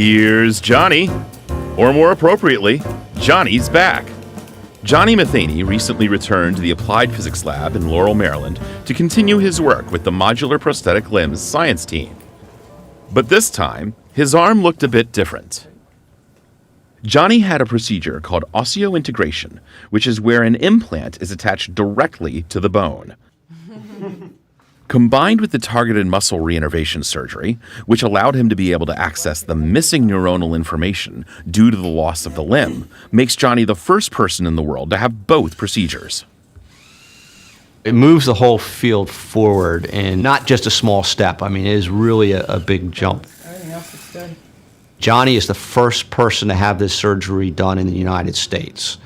Here's Johnny, or more appropriately, Johnny's back. Johnny Matheny recently returned to the Applied Physics Lab in Laurel, Maryland to continue his work with the Modular Prosthetic Limbs science team. But this time, his arm looked a bit different. Johnny had a procedure called osseointegration, which is where an implant is attached directly to the bone. Combined with the targeted muscle reinnervation surgery, which allowed him to be able to access the missing neuronal information due to the loss of the limb, makes Johnny the first person in the world to have both procedures. It moves the whole field forward, and not just a small step. I mean, it is really a big jump. Everything else is good. Johnny is the first person to have this surgery done in the United States.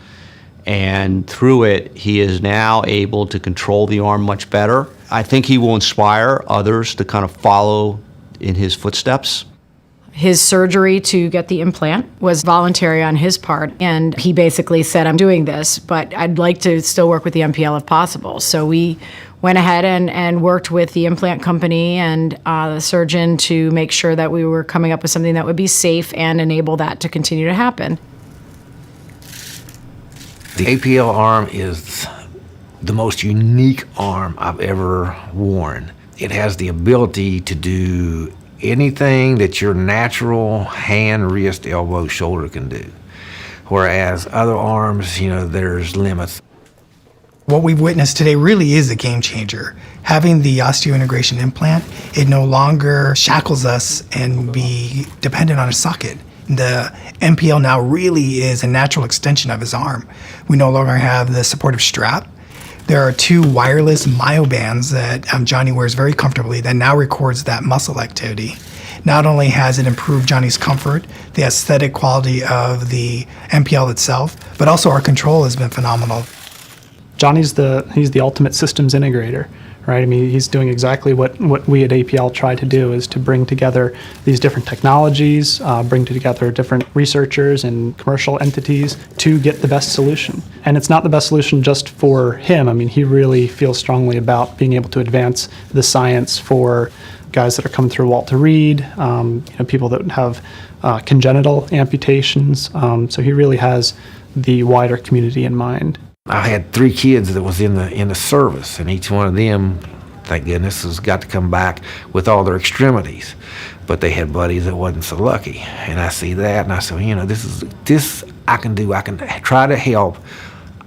And through it, he is now able to control the arm much better. I think he will inspire others to kind of follow in his footsteps. His surgery to get the implant was voluntary on his part, and he basically said, I'm doing this, but I'd like to still work with the MPL if possible. So we went ahead and worked with the implant company and the surgeon to make sure that we were coming up with something that would be safe and enable that to continue to happen. The APL arm is the most unique arm I've ever worn. It has the ability to do anything that your natural hand, wrist, elbow, shoulder can do. Whereas other arms, there's limits. What we've witnessed today really is a game changer. Having the osseointegration implant, it no longer shackles us and be dependent on a socket. The MPL now really is a natural extension of his arm. We no longer have the supportive strap. There are two wireless myobands that Johnny wears very comfortably that now records that muscle activity. Not only has it improved Johnny's comfort, the aesthetic quality of the MPL itself, but also our control has been phenomenal. Johnny's the ultimate systems integrator, right? I mean, he's doing exactly what we at APL try to do, is to bring together these different technologies, bring together different researchers and commercial entities to get the best solution. And it's not the best solution just for him. I mean, he really feels strongly about being able to advance the science for guys that are coming through Walter Reed, people that have congenital amputations. So he really has the wider community in mind. I had 3 kids that was in the service, and each one of them, thank goodness, has got to come back with all their extremities. But they had buddies that wasn't so lucky, and I see that, and I said, this I can do. I can try to help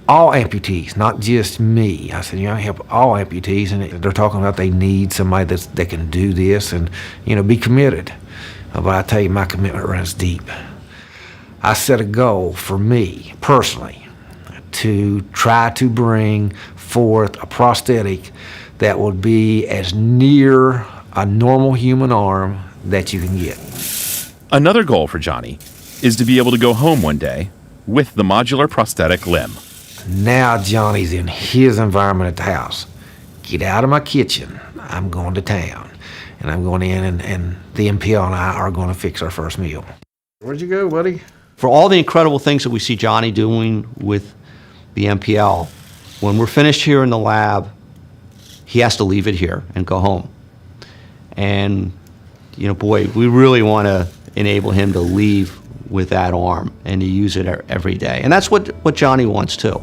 all amputees, not just me. I said, I help all amputees, and they're talking about they need somebody that can do this and be committed. But I tell you, my commitment runs deep. I set a goal for me personally, to try to bring forth a prosthetic that would be as near a normal human arm that you can get. Another goal for Johnny is to be able to go home one day with the modular prosthetic limb. Now Johnny's in his environment at the house. Get out of my kitchen. I'm going to town. And I'm going in, and the MPL and I are going to fix our first meal. Where'd you go, buddy? For all the incredible things that we see Johnny doing with the MPL, when we're finished here in the lab, he has to leave it here and go home. And, boy, we really want to enable him to leave with that arm and to use it every day. And that's what Johnny wants too.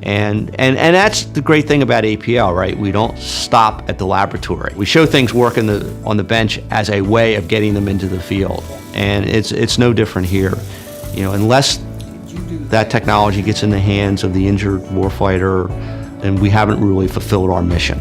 And that's the great thing about APL, right? We don't stop at the laboratory. We show things working on the bench as a way of getting them into the field. And it's no different here. Unless that technology gets in the hands of the injured warfighter, then we haven't really fulfilled our mission.